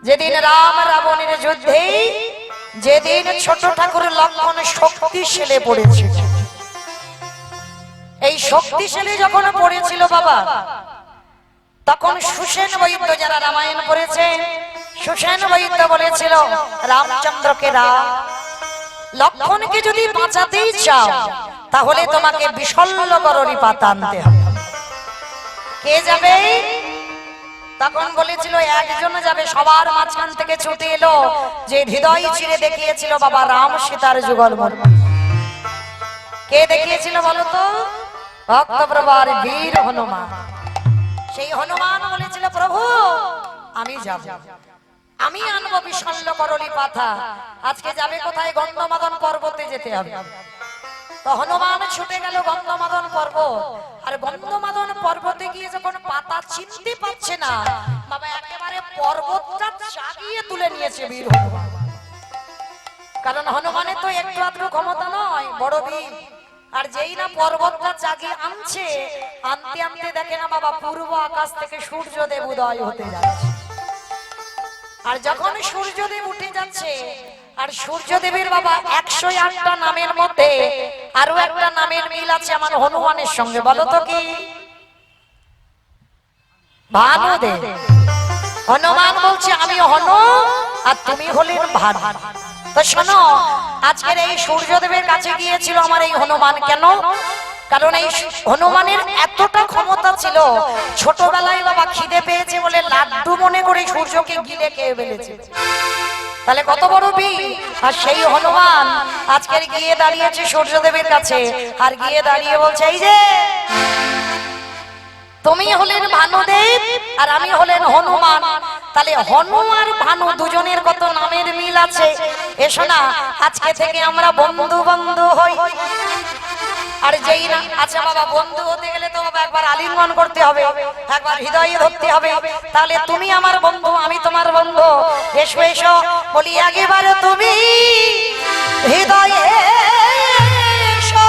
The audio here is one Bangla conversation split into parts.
যেদিন রাম রাবণের যুদ্ধে যেদিন ছোট ঠাকুর লক্ষ্মণ শক্তিশালী পড়েছিল, এই শক্তিশালী যখন পড়েছিল বাবা, তখন সুসেন বৈদ্য যারা রামায়ণ পড়েছেন, সুসেন বৈদ্য বলেছিল রামচন্দ্রকে লক্ষ্মণকে যদি বাঁচাতেই চাও তাহলে তোমাকে বিশল্যকরণী পাতা আনতে হবে। কে যাবে? তখন বলেছিল একজন যাবে। সবার মাঝখান থেকে ছুটে এলো যে হৃদয় চিরে দেখিয়েছিল বাবা রাম সীতার যুগল মর্ম। কে দেখিয়েছিল বলতো? ভক্তপ্রবার বীর হনুমান। সেই হনুমান বলেছিল প্রভু আমি যাব, আমি আনবো বিশল্যকরণী পাতা। আজকে যাবে কোথায়? গন্ধমাদন পর্বতে যেতে হবে। তো হনুমান ছুটে গেল গন্ধমাদন পর্বত। আর গন্ধমাদন পর্বতে গিয়ে যখন পাতা চিনতে পারছে না বাবা, একেবারে পর্বতটা চাগিয়ে তুলে নিয়েছে বীর হনুমান। কারণ হনুমানের তো একটু আধটু ক্ষমতা নয়, বড় বীর। আর যেই না পর্বতটা চাগিয়ে আনছে, আনতে আনতে দেখে না বাবা পূর্ব আকাশ থেকে সূর্যদেব উদয় হতে যাচ্ছে। আর যখন সূর্যদেব উঠে যাচ্ছে, আর সূর্যদেবের বাবা 108টা নামের মধ্যে আরো একটা নামের মিল আছে আমার হনুমানের সঙ্গে। বলো তো কি? ভানুদেব। হনুমান বলছে আমি হনু আর তুমি হলেন ভানু। তো শোনো, আজকের এই সূর্যদেবের কাছে গিয়েছিল আমার এই হনুমান। কেন? কারণ এই হনুমানের এতটা ক্ষমতা ছিল, ছোটবেলায় বাবা খিদে পেয়েছে বলে লাড্ডু মনে করে সূর্যকে গিলে খেয়ে ফেলেছে। তাহলে কত বড় বীর! আর সেই হনুমান আজকের গিয়ে দাঁড়িয়েছে সূর্যদেবের কাছে, আর গিয়ে দাঁড়িয়ে বলছে এই যে তুমি হলেন ভানুদেব আর আমি হলেন হনুমান। তাহলে হনু আর ভানু দুজনের কত নামের মিল আছে। এসো না আজকে থেকে আমরা বন্ধু বন্ধু হই। আর যেই না আচ্ছা বাবা, বন্ধু হতে গেলে তো বাবা একবার আলিঙ্গন করতে হবে, একবার হৃদয়ে ধরতে হবে। তাহলে তুমি আমার বন্ধু, আমি তোমার বন্ধু। এসো এসো বলি একেবারে তুমি হৃদয়ে এসো।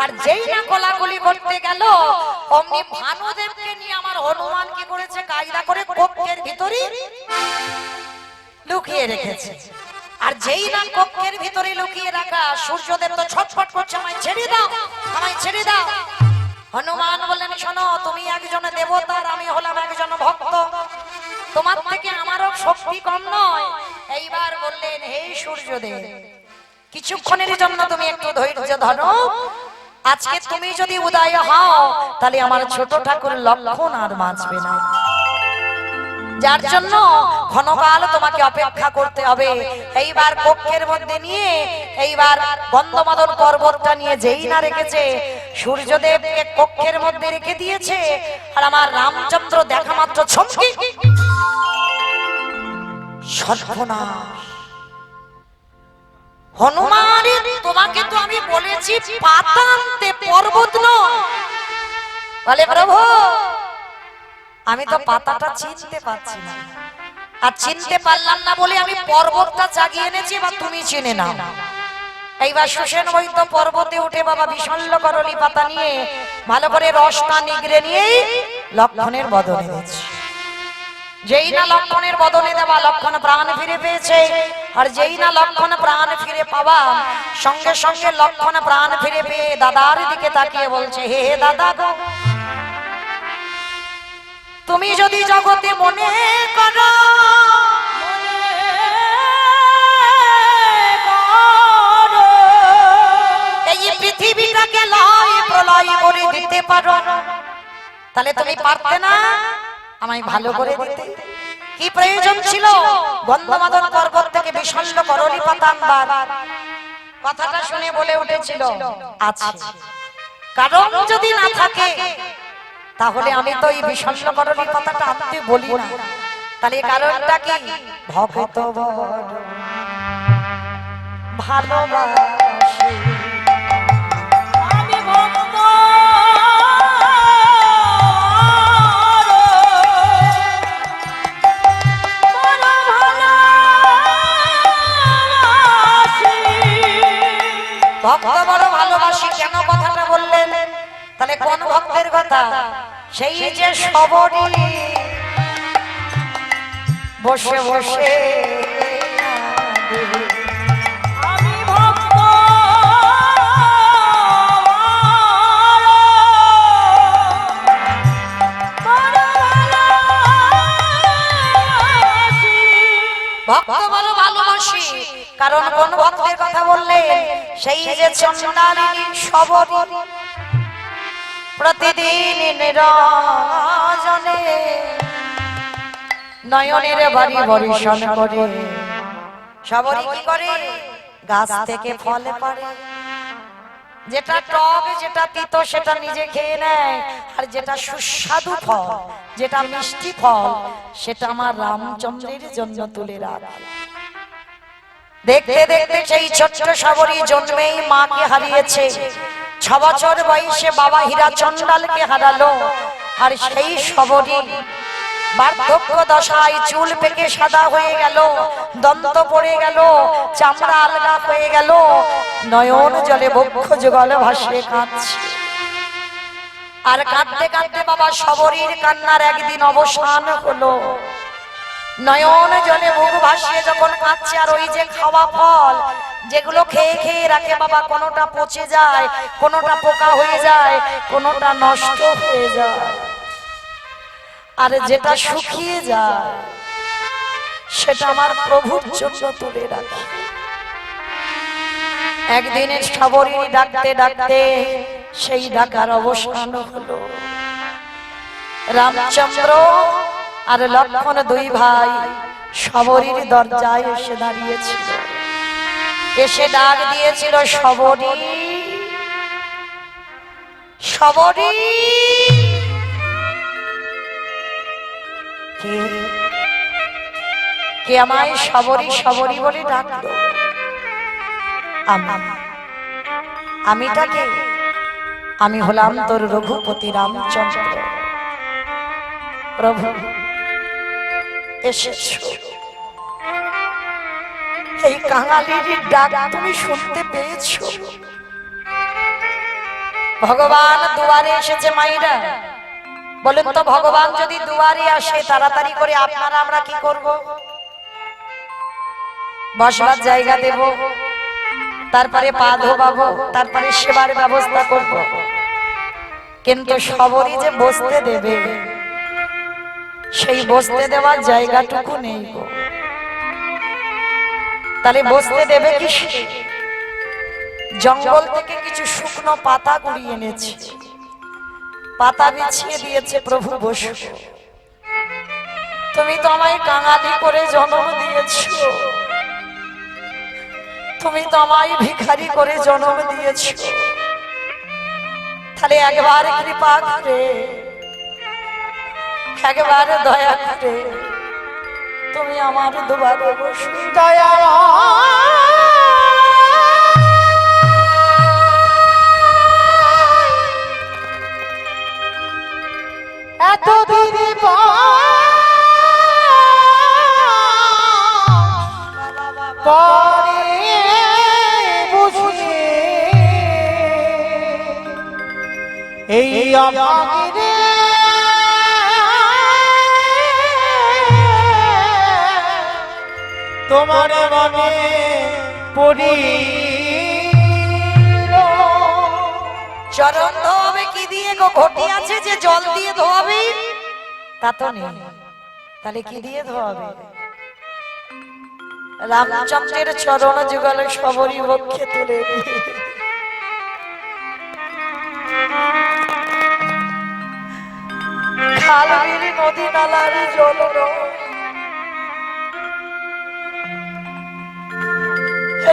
আর যেই না কোলাকুলি করতে গেল, অমনি ভানুদেবকে নিয়ে আমার হনুমান কি করেছে? কায়দা করে কক্ষের ভিতরে লুকিয়ে রেখেছে। আর যেই না কক্ষের ভিতরে লুকিয়ে রাখা, সূর্যদেব তো ছটফট করছে আমায় ছেড়ে দাও, আমায় ছেড়ে দাও। হনুমান বললেন শোনো, তুমি একজন দেবতার, আমি হলাম একজন ভক্ত, তোমার থেকে আমারও শক্তি কম নয়। এইবার বললেন হে সূর্যদেব, কিছুক্ষণের জন্য তুমি একটু ধৈর্য ধরো। আজকে তুমি যদি উদয় হও তাহলে আমার ছোট ঠাকুর লক্ষ্মণ আর বাঁচবে না, যার জন্য ক্ষণকাল তোমাকে অপেক্ষা করতে হবে। এইবার কক্ষের মধ্যে নিয়ে এইবার গন্ধমাদন পর্বতটা নিয়ে যেই না রেখেছে, সূর্যদেবকে কক্ষের মধ্যে রেখে দিয়েছে। আর আমার রামচন্দ্র দেখা মাত্র ছমকে সর্বনাশ! হনুমান তোমাকে তো আমি বলেছি পাতা আনতে, পর্বত নয়। বলে প্রভু আমি তো পাতাটা চিনতে পারছি না, আর চিনতে পারলাম না বলে আমি পর্বতটা জাগিয়ে এনেছি, বা তুমি চিনে নাও। এইবার সুসেন বৈদ্য পর্বতে উঠে বাবা বিশল্যকরণী পাতা নিয়ে ভালো করে রসটা নিগড়ে নিয়ে লক্ষ্মণের বদনে দিয়েছে। যেই না লক্ষ্মণের বদনে দেওয়া, লক্ষ্মণ প্রাণ ফিরে পেয়েছে। আর যেই না লক্ষ্মণ প্রাণ ফিরে পাওয়া, সঙ্গে সঙ্গে লক্ষ্মণ প্রাণ ফিরে পেয়ে দাদার দিকে তাকিয়ে বলছে হে দাদা গো, তুমি যদি জগতে মনে করো এই পৃথিবীটাকে লয় প্রলয় করে দিতে পারো, তাহলে তুমি পারতে না আমায় ভালো করে দিতে? কি প্রয়োজন ছিল গন্ধমাদন পর্বত থেকে বিশল্যকরণী পাতা আনবার? কথাটা শুনে বলে উঠেছিল আছে, কারণ যদি না থাকে তাহলে আমি তো এই বিষণ্ণকরণী কথাটা আনতে বলি না। তাহলে কারণটা কি? ভক্ত বড় ভালোবাসে, আমি ভক্ত ভক্ত বড় ভালোবাসি। কেন কথাটা বললেন? তাহলে কোন ভক্তের কথা? সেই যে সবরি বসে বসে আমি ভক্ত ভক্ত বড় ভালোবাসি। কারণ কোন ভক্তের কথা বললেন? সেই যে চন্ডালিনী সবরি প্রতিদিন নিরজনে নয়নের বাড়ি বরিশন করে। সবরি কি করে? গাছ থেকে ফল পাড়ে। যেটা টক যেটা তিতো সেটা নিজে খেয়ে নেয়, আর যেটা সুস্বাদু ফল যেটা মিষ্টি ফল সেটা আমার রামচন্দ্রের জন্য তুলে রাখে। দেখতে দেখতে সেই ছোট্ট সবরি জন্মেই মাকে হারিয়েছে। 6 বছর বয়সে বাবা হীরা চন্ডালকে হারালো। আর সেই সবরি বার্ধক্য দশায় চুল পেকে সাদা হয়ে গেল, দন্ত পড়ে গেল, চামড়া আলগা হয়ে গেল, নয়ন জলে বক্ষ যুগল ভাসে কাঁদছে। আর কাঁদতে কাঁদতে বাবা সবরির কান্নার একদিন অবসান হলো। নয়ন জলে বুক ভাসিয়ে যখন কাঁদছে, আর ওই যে খাওয়া ফল যেগুলো খেয়ে খেয়ে রাখে বাবা, কোনোটা পচে যায়, কোনোটা পোকা হয়ে যায়, কোনোটা নষ্ট হয়ে যায়, আর যেটা শুকিয়ে যায় সেটা আমার প্রভুর জন্য তুলে রাখে। একদিনে সবরি ডাকতে ডাকতে সেই ডাকার অবসান হলো। রামচন্দ্র আর লক্ষ্মণ দুই ভাই সবরির দরজায় এসে দাঁড়িয়েছিল। এসে ডাক দিয়েছিল, সবরি সবরি। কে আমায় সবরি সবরি বলে ডাকলো? আমিটাকে? আমি হলাম তোর রঘুপতি রামচন্দ্র। প্রভু এসেছো, এই কাঙালির ডাক তুমি শুনতে পেয়েছো? ভগবান দুয়ারে এসেছে মাইরা। বলেন তো, ভগবান যদি দুয়ারে আসে তাড়াতাড়ি করে আপনারা আমরা কি করব? বসবার জায়গা দেব, তারপরে পা ধোবাবো, তারপরে সেবার ব্যবস্থা করব। কিন্তু সবরি যে বসতে দেবে, সেই বসতে দেওয়ার জায়গাটুকু নেই গো। তাহলে বসতে দেবে কি? জঙ্গল থেকে কিছু শুকনো পাতা কুড়িয়ে এনেছে, পাতা বিছিয়ে দিয়েছে, প্রভু বসো। তুমি তো আমায় কাঙালি করে জন্ম দিয়েছো, তুমি তো আমায় ভিখারি করে জন্ম দিয়েছো। তাহলে একবার কৃপা করে, একবার দয়া করে তুমি আমার দুবারে বসো। দয়া এতদিন পরে বুঝি এই আমাকে তোমার মনে পড়ি। চরণ ধোয়াবে কি দিয়ে গো? ঘটি আছে যে জল দিয়ে ধোয়াবে? তা তো নেই। তাহলে কি দিয়ে ধোয়াবে? রামচন্দ্রের চরণ যুগলে সবরি বক্ষে তুলে খাল বিল নদী নালার জল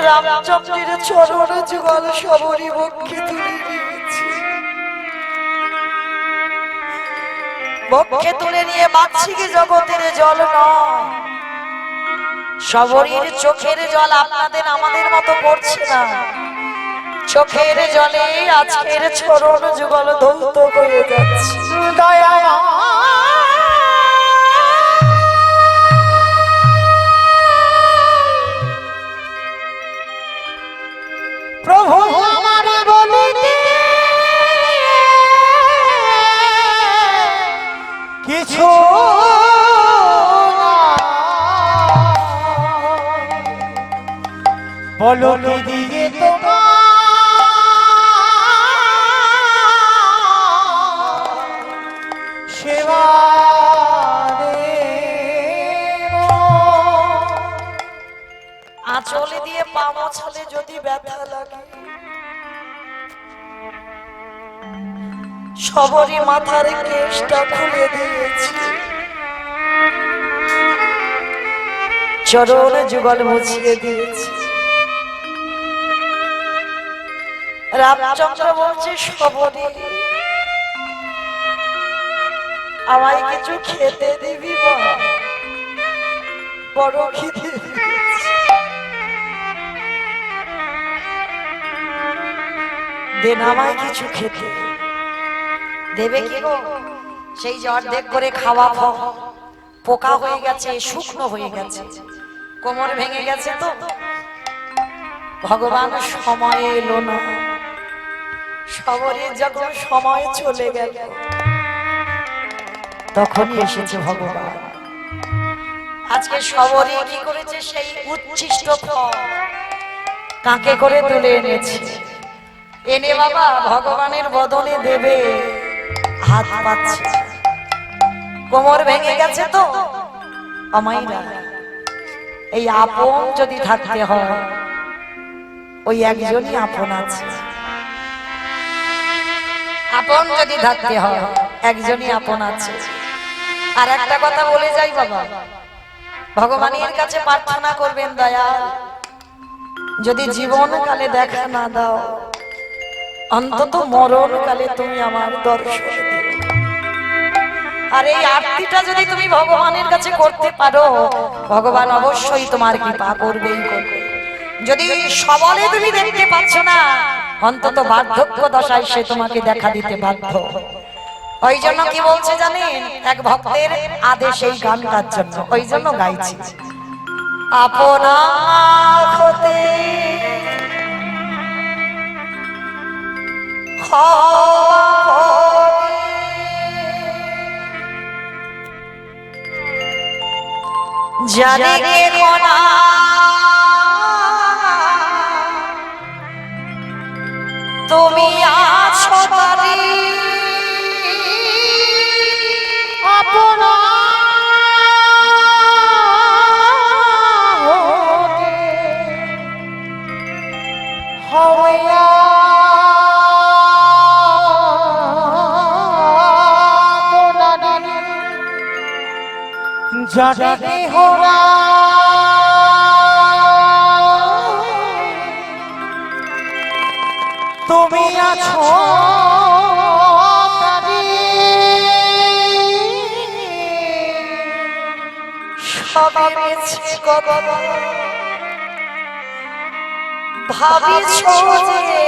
রামচন্দ্রের চরণ যুগল সবরি বক্ষে তুলে দিয়েছি। বক্ষে তুলে নিয়ে বাচ্চিকে জগতের জল নয়, সবরীর চোখের জল আপনাদের আমাদের মতো পড়ছে না। চোখের জলে আজকের চরণ যুগল ধৌত হয়ে যাচ্ছে। দয়া প্রভু আমারে বলিতে কিছু বলো কি দিয়ে তোমার সেবা আঁচলে দিয়ে পা মোছালে যদি ব্যথা লাগে, সবরই মাথার কেশটা খুলে দিয়েছি, চরণ যুগল মুছিয়ে দিয়েছি। রামচন্দ্র বলছে, সবরী আমায় কিছু খেতে দিবি মা, বড় খিদে দিয়েছে। দেন আমায় কিছু খেতে। দেবে কি গো? সেই যে অর্ধেক করে খাওয়া পোকা হয়ে গেছে, শুকনো হয়ে গেছে, কোমর ভেঙে গেছে। তো ভগবান সময় এলো না, সবরই যখন সময় চলে গেল তখনই এসেছে ভগবান। আজকে সবরই কি করেছে? সেই উচ্ছিষ্ট ফল কাকে করে তুলে এনেছে, এনে বাবা ভগবানের বদলে দেবে। হাত পাচ্ছে, কোমর ভেঙে গেছে। তো আমাইরা এই আপন যদি থাকতে হয়, ওই একজনই আপন আছে। আপন যদি থাকতে হয়, একজনই আপন আছে। আর একটা কথা বলে যাই বাবা, ভগবানের কাছে প্রার্থনা করবেন, দয়াল যদি জীবনকালে দেখা না দাও, অন্তত মরণকালে তুমি আমার দর্শন দিও। আর এই আরতিটা যদি তুমি ভগবানের কাছে করতে পারো, ভগবান অবশ্যই তোমার কৃপা করবেই করবে। যদি সবলে তুমি দেখতে পাচ্ছ না, অন্তত বার্ধক্য দশায় সে তোমাকে দেখা দিতে বাধ্য। ওই জন্য কি বলছে জানেন? এক ভক্তের আদেশ এই গানটার জন্য, ওই জন্য গাইছি। আপনা হতে জানে কোনা তুমি আছো তারি আপনা হতে হইয়া জানে হোরা তুমি আছো সবে বেছে কথা ভাবিছ যে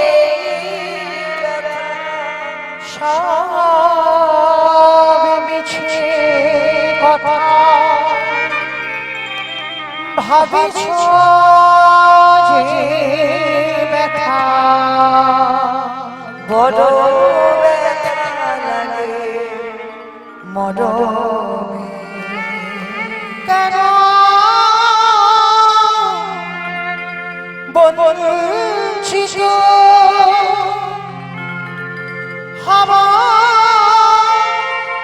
সবে মিছে কথা ভাবিছ যে ব্যথা বড় ব্যথা লাগে মরণে। কেন বঞ্চিত হবা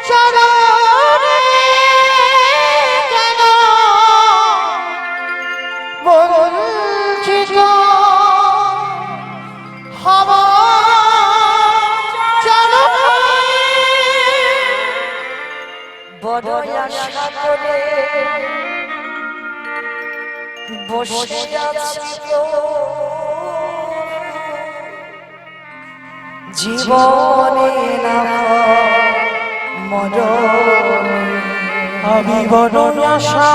চরণে, কেন বঞ্চিত হবা চরণে, বড় আশা করে বসে আছি গো, জীবনে না মরণে। আমি বড় আশা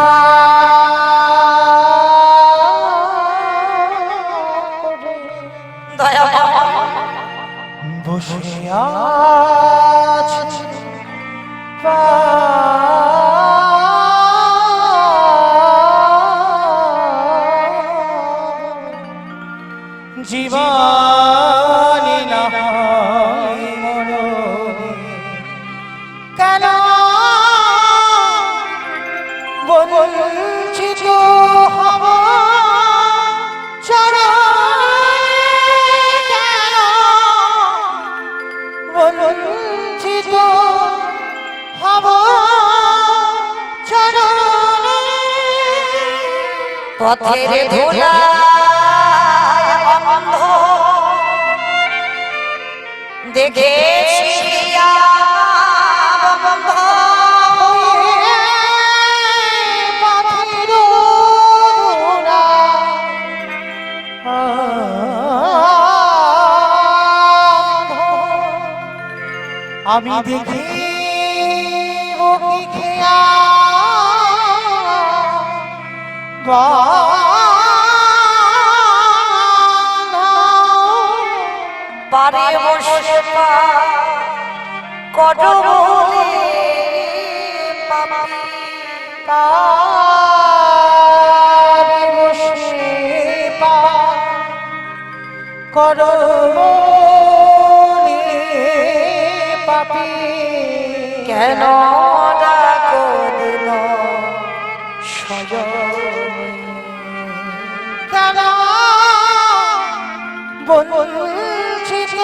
দয়া বসে আছি জীবনে না হয় মরণে। কেন বঞ্চিত হব চরণে, কেন বঞ্চিত হব চরণে। পথের ধুলা অন্ধ দেখেছি বন্ধ, পথের ধুলা আমি দেখি কি খেয়া বাড়ি বসে কটবলে পাপি, পারি বসে করমনে পাপি। কেন ডাকো দিল সজনে, কেন বঞ্চিত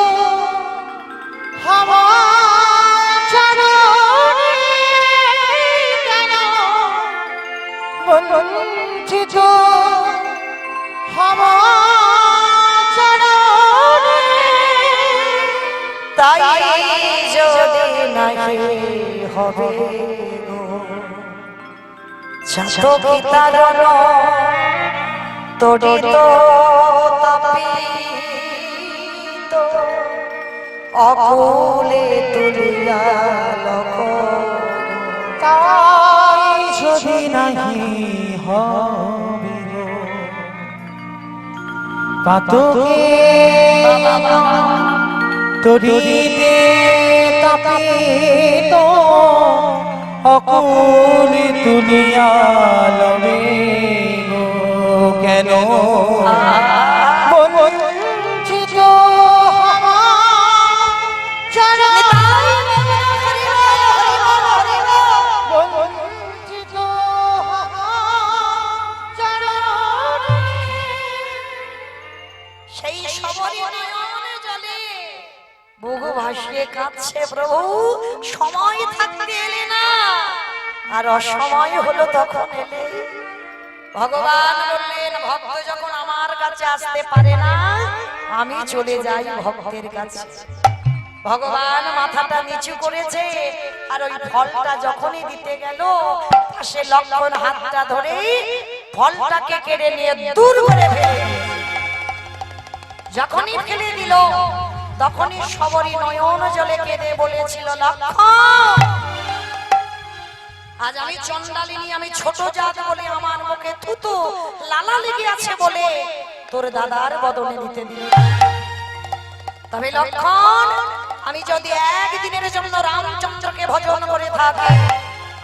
হব চরণে, কেন বঞ্চিত হব চরণে। তাই যদি নাহি হবে গো চাতকি তারণ তড়িত তাপিত অকুলে তুলিয়া লোক, তাই যদি নাহি হবে গো পাতকে তরিতে তাপিত অকুলে তুলিয়া লবে গো। কেন বঞ্চিত হব চরণে, বঞ্চিত হব চরণে। সেই সবরই নয়নে জলে বুকু ভাসিয়ে কাঁদছে প্রভু, সময় থাকতে এলে না, আর অসময় হলো তখন এলে। ভগবান বললেন ভক্ত যখন আমার কাছে আসতে পারে না, আমি চলে যাই ভক্তের কাছে। ভগবান মাথাটা নিচু করেছে, আর ওই ফলটা যখনই দিতে গেল, পাশে লক্ষ্মণ হাতটা ধরে ফলটাকে কেড়ে নিয়ে দূর করে ফেলে। যখনই ফেলে দিল, তখনই সবরই নয়ন জলে কেঁদে বলেছিল, লক্ষ্মণ আজ আমি চন্ডালিনী, আমি ছোট জাত বলে আমার মুখে থুতু লালা লেগে আছে বলে তোর দাদার বদনে দিতে দিল। তবে লক্ষ্মণ, আমি যদি একদিনের জন্য রামচন্দ্রকে ভজন করে থাকি,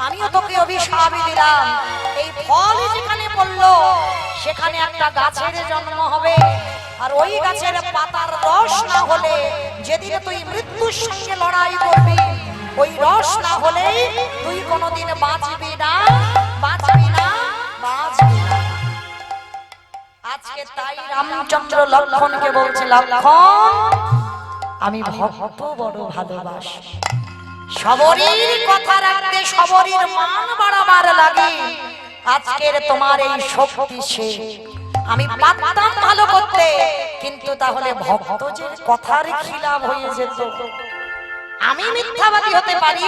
আমিও তোকে অভিশাপ দিলাম, এই ফল যেখানে পড়লো সেখানে একটা গাছের জন্ম হবে, আর ওই গাছের পাতার রস না হলে যেদিন তুই মৃত্যুর সঙ্গে লড়াই করবি, ওই রস না হলে তুই কোনোদিন বাঁচবি না, বাঁচবি না, বাঁচবি না। আজকে তাই রামচন্দ্র লক্ষ্মণকে বলছে, লক্ষ্মণ আমি ভক্ত বড় ভালোবাসি, সবরীর কথা রাখতে সবরীর মান বাড়াবার লাগে। আজকের তোমার এই শক্তি সে আমি পারতাম ভালো করতে, কিন্তু তাহলে ভক্ত যে কথার খিলাফ হয়ে যেত। আমি মিথ্যাবাদী হতে পারি,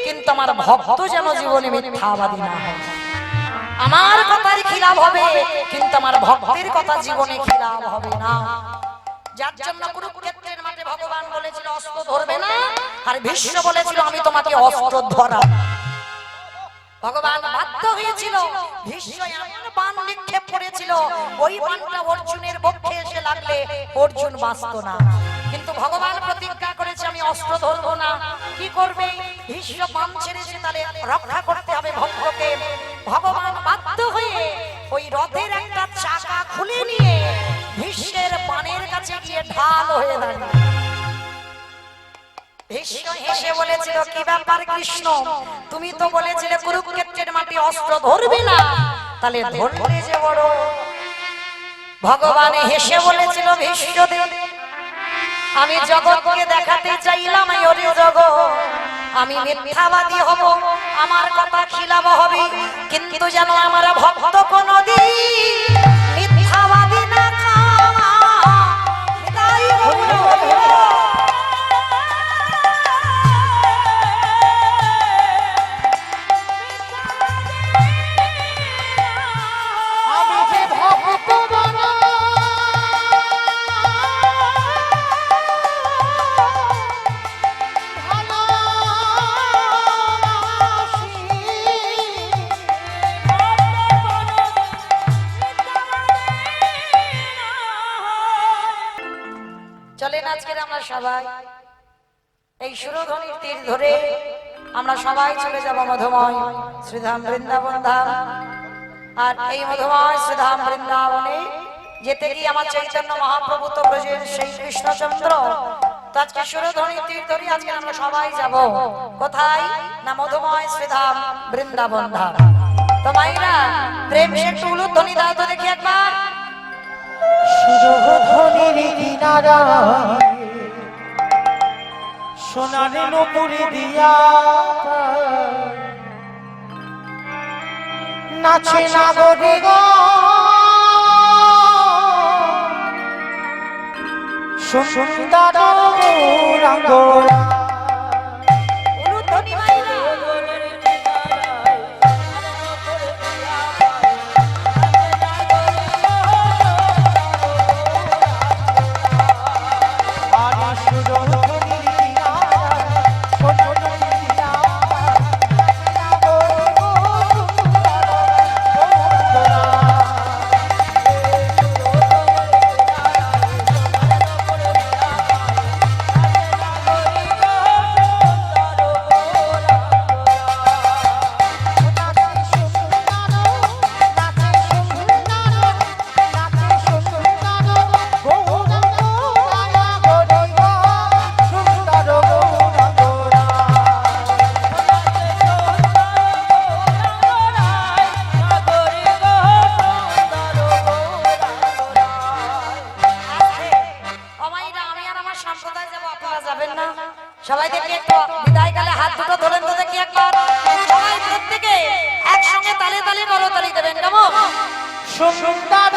কিন্তু আমার ভক্ত যেন জীবনে মিথ্যাবাদী না হয়। আমার কথার খিলাফ হবে, কিন্তু আমার ভক্তের কথা জীবনে খিলাফ হবে না। যার জন্য কুরুক্ষেত্রের মাঠে ভগবান বলেছিল অস্ত্র ধরবে না, আর ভীষ্ম বলেছিল আমি তোমাকে অস্ত্র ধরা। ভগবান বাধ্য হয়েছিল, ভীষ্ম এমন বাণ নিক্ষেপ করেছিল, ওই বাণটা অর্জুনের বক্ষে এসে লাগলে অর্জুন বাঁচত না। কিন্তু ভগবান প্রতিজ্ঞা করেছে আমি অস্ত্র ধরবো না। কি করবে? ভীষ্ম বাণ ছেড়েছে, তাহলে রক্ষা করতে হবে ভক্তকে। ভগবান বাধ্য হয়ে ওই রথের একটা চাকা খুলে নিয়ে ভীষ্মের বাণের কাছে গিয়ে ঢাল হয়ে দাঁড়ায়। ভীষ্ম হেসে বলেছিল কি ব্যাপার কৃষ্ণ, তুমি তো বলেছিলে কুরুক্ষেত্রের মাটি অস্ত্র ধরবে না, তাহলে ধরলে যে বড়। ভগবান হেসে বলেছিল ভীষ্মদেব, আমি জগৎকে দেখাতে চাইলাম এই ওরে জগৎ আমি মিথ্যাবাদী হব, আমার কথা খিলাফ হবে, কিন্তু যেন আমার ভক্ত কোনদিন মিথ্যাবাদী না তাই আমি যে ভক্ত বানা চলেন আজকের আমরা সবাই এই সুরধ্বনির তীর ধরে আমরা সবাই চলে যাব মধুময় শ্রীধাম বৃন্দাবন ধাম। আর এই মধুময় শ্রীধাম বৃন্দাবনে যেতে গিয়ে আমার চৈতন্য মহাপ্রভু তো ব্রজের সেই কৃষ্ণচন্দ্র, তো আজকে সুরধ্বনির তীর ধরে আজকে আমরা সবাই যাব কোথায় না মধুময় শ্রীধাম বৃন্দাবন ধাম। তো মাইরা প্রেম সে একটু উলুধ্বনি দাও তো দেখি একবার। সুরধ্বনির কিনারা সোনার নপুরি দিয়া নাচে নাগরে গো সুন্দর রাঙ্গরা উলুধ্বনি মাইরা সবাই দেখি একটু বিদায় কালে হাত দুটো ধরেন তো দেখি একবার। সবাই প্রত্যেকে একসঙ্গে তালে তালে করতালি দেবেন কেমন? সুন্দর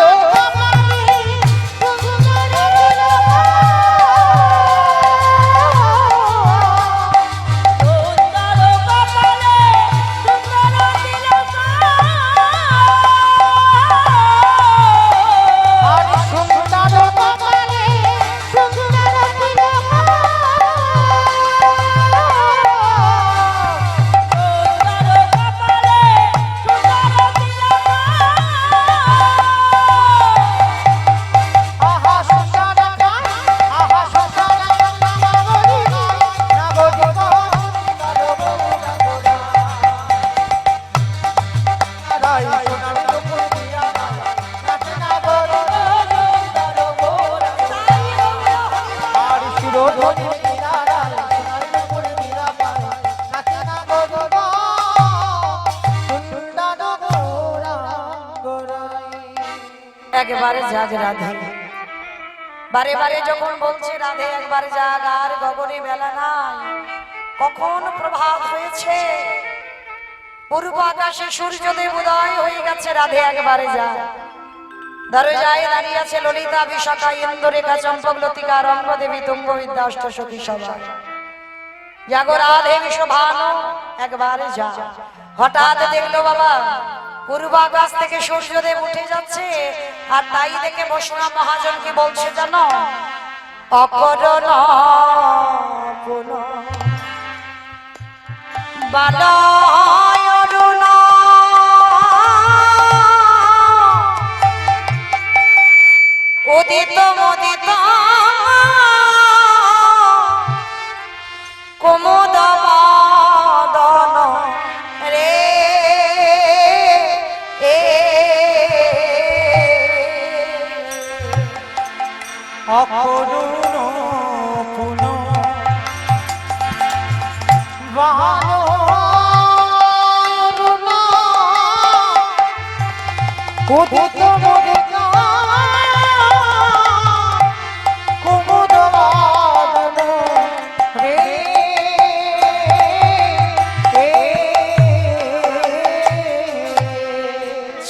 একবারে জাগ রাধে, বারে বারে যখন বলছে রাধে একবার জাগ, আর গগনে বেলা নাই, কখন প্রভাত হয়েছে, পূর্ব আকাশে সূর্যদেব উদয় হয়ে গেছে, রাধে একবারে জাগ। দরজায় দাঁড়িয়ে আছে ললিতা বিশাখা ইন্দুরেখা চম্পক লতিকা রঙ্গদেবী তুঙ্গ বিদ্যা অষ্টসখী সবাই। জাগো রাধে বিশ্বভানু একবারে জাগ। হঠাৎ দেখলো বাবা পূর্ব আকাশ থেকে সূর্যদেব উঠে যাচ্ছে, আর তাই দেখে বৈষ্ণব মহাজন কি বলছে জানো? অকরণ পুনঃ বালয় অরুণ উদিত মুদিত কুমুদ বদন রে অকরুণ পুন বাহারুণ উদিত মুদিত কুমুদ বদন রে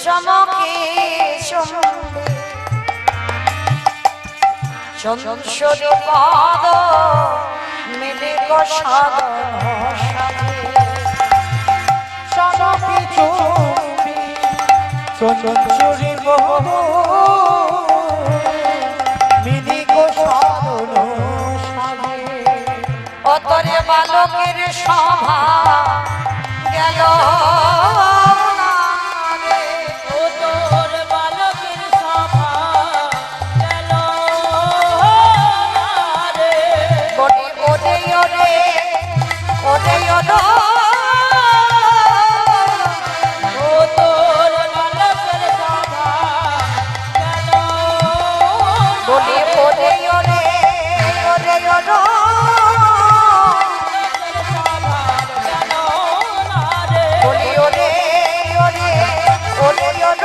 চমকে চমকে চঞ্চল পাদ মিলে সাধন সাজে চমকি চুম্বি চঞ্চরি বহু মিলিক সাধন সাজে অতরে বালকের সভা গেল না রে। তোর বালকের সভা গেল না রে। বলি ওরে ওরে ওরে ওরে ও তোর বালকের সভা গেল বলি ওরে ওরে ওরে ওরে সভা গেল না রে। বলি ওরে ওরে ওরে ওরে গেল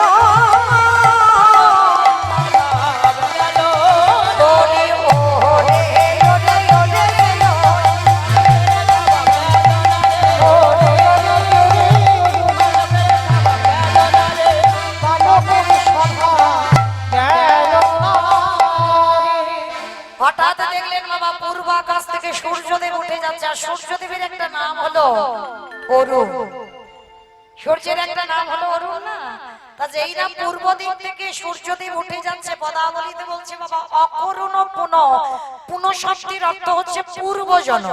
বলি ওরে ওরে ওরে হঠাৎ দেখলেন বাবা পূর্ব আকাশ থেকে সূর্যদেব উঠে যাচ্ছে আর সূর্যদেবের একটা নাম হলো অরুণ সূর্যের একটা নাম হলো অরুণ না তা যেই না পূর্ব দিক থেকে সূর্যদেব উঠে যাচ্ছে পদাবলীতে বলছে বাবা অকরুণ পুন পুন শব্দের অর্থ হচ্ছে পূর্বজন্ম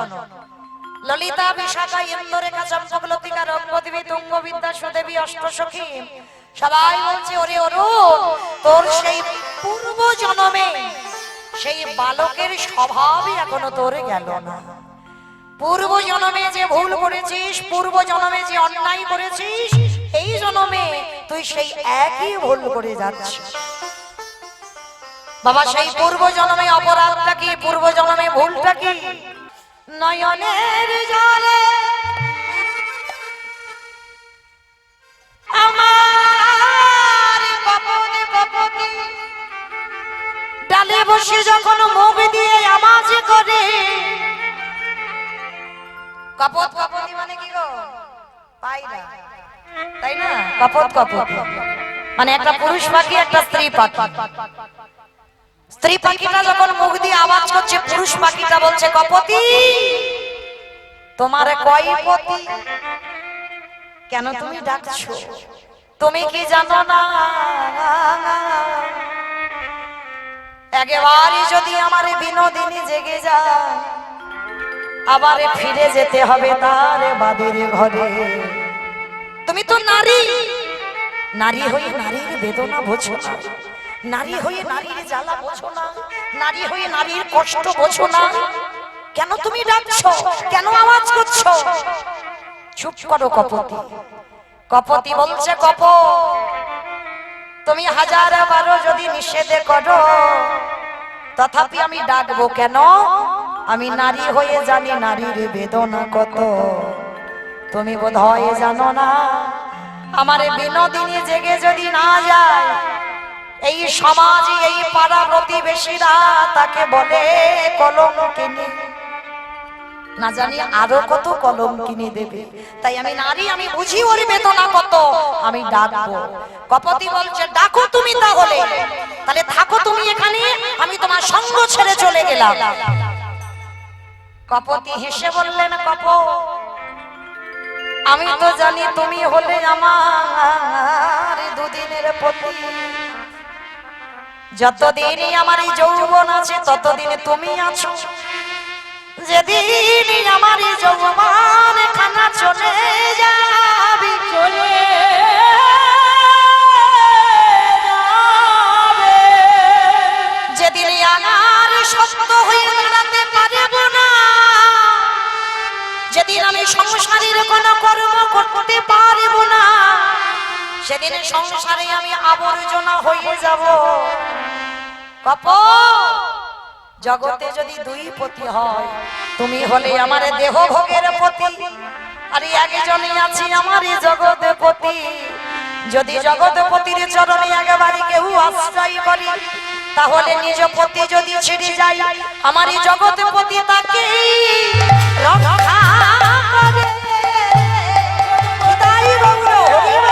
ললিতা বিশাখা ইন্দ্ররেখা চম্পকলতিকা রঙ্গদেবী তুঙ্গবিদ্যা সুদেবী অষ্টসখী সবাই বলছে ওরে অরুণ তোর সেই পূর্ব জন্মে সেই বালকের স্বভাবই এখনো তোর গেল না পূর্ব জন্মে যে ভুল করেছিস পূর্ব জন্মে যে অন্যায় করেছিস এই জন্মে তুই সেই একই ভুল করে যাচ্ছিস বাবা সেই পূর্ব জন্মে অপরাধটা কি পূর্ব জন্মে ভুলটা কি নয়নের জলে আমার কপনে কপতি ডালে বসে যখন মুখ দিয়ে আওয়াজ করে কপত কপতি মানে কি গো পায়রা তাই না কপত কপতি মানে একটা পুরুষ পাখি একটা স্ত্রী পাখি স্ত্রী পাখিটা যখন মুখ দিয়ে আওয়াজ করছে পুরুষ পাখিটা বলছে কপতি তোমার কয় পতি কেন তুমি ডাকছো তুমি কি জানো না একেবারে যদি আমার বিনোদিনী জেগে যায় আবার ফিরে যেতে হবে তার বাদের ঘরে তুমি তো নারী নারী হয়ে নারীর বেদনা বোঝো না নারী হয়ে নারীর জ্বালা বোঝো না নারী হয়ে নারীর কষ্ট বোঝো না কেন তুমি ডাকছো কেন আওয়াজ করছো চুপ করো কপতি কপতি বলছে কপ তুমি হাজার বারো যদি নিষেধ করো তথাপি আমি ডাকবো কেন আমি নারী হয়ে জানি নারীর বেদনা কত তুমি বোধহয় জানো না আমার বিনোদিনী জেগে যদি না যায় এই সমাজে এই পাড়া প্রতিবেশীরা তাকে বলে কলঙ্কিনী না জানি আরো কত কলঙ্কিনী দেবে তাই আমি নারী আমি বুঝি ওর বেদনা কত আমি ডাকবো কপতি বলছে ডাকো তুমি তাহলে থাকো তুমি এখানে আমি তোমার সঙ্গ ছেড়ে চলে গেলাম কপতি হেসে বললেন কপ আমি তো জানি তুমি হলে আমার দুদিনের পতি যতদিনই আমার এই যৌবন আছে ততদিন তুমি আছো যেদিন আমার যৌবন খানা চলে যাবি, চলে যাবে, যেদিন আমার সত্য হয়ে দাঁড়াতে পারব না, যেদিন আমি সংসারের কোনো কর্ম করতে পারব না, সেদিন সংসারে আমি আবর্জনা হয়ে যাব। কপ জগতে যদি দুই পতি হয়, তুমি হলে আমার দেহ ভোগের পতি, আর একজনই আছি আমার জগতে পতি। যদি জগৎপতির চরণে একেবারে কেউ আশ্রয় করি, তাহলে নিজ পতি যদি ছিড়ে যায়, আমার জগৎপতি তাকে রক্ষা করে। তাই গৌর হরিব।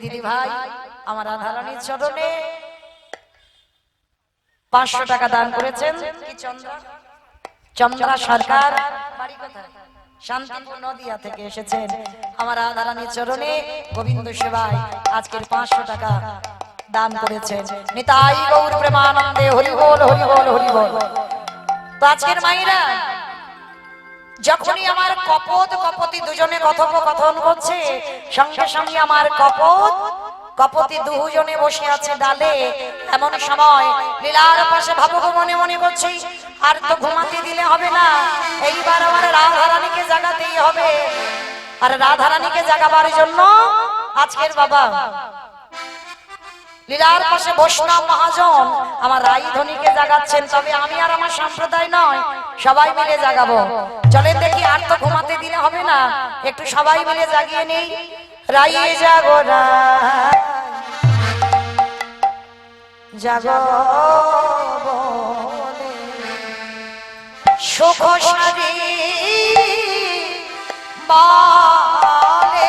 দিদি ভাই আমার রাধারানীর চরণে 500 টাকা দান করেছেন। কি চন্দ্রা সরকার, বাড়ি কোথায়? শান্তিপুর নদিয়া থেকে এসেছেন। আমার রাধারানীর চরণে গোবিন্দ সেবায় আজকের 500 টাকা দান করেছেন। নিতাই গৌর প্রেমানন্দে হরি বল হরি বল হরি বল। তো আজকের মায়েরা যখনই আমার কপত কপতি দুজনে কথোপকথন করছে, সঙ্গে সঙ্গে আমার কপতি দুজনে বসে আছে ডালে। এমন সময় লীলার পাশে ভাবুক মনে মনে করছি, আর তো ঘুমাতে দিলে হবে না, এইবার আমার রাধারানীকে জাগাতেই হবে। আর রাধারানীকে জাগাবার জন্য আজকের বাবা লীলার পাশে বৈষ্ণব মহাজন আমার রাইধনীকে জাগাচ্ছেন। তবে আমি আর আমার সম্প্রদায় নয়, সবাই মিলে জাগাবো। চলেন দেখি, আর তো ঘুমাতে দিলে হবে না, একটু সবাই মিলে জাগিয়ে নেই। রাইয়ে জাগো জাগো সুখ সারি বালে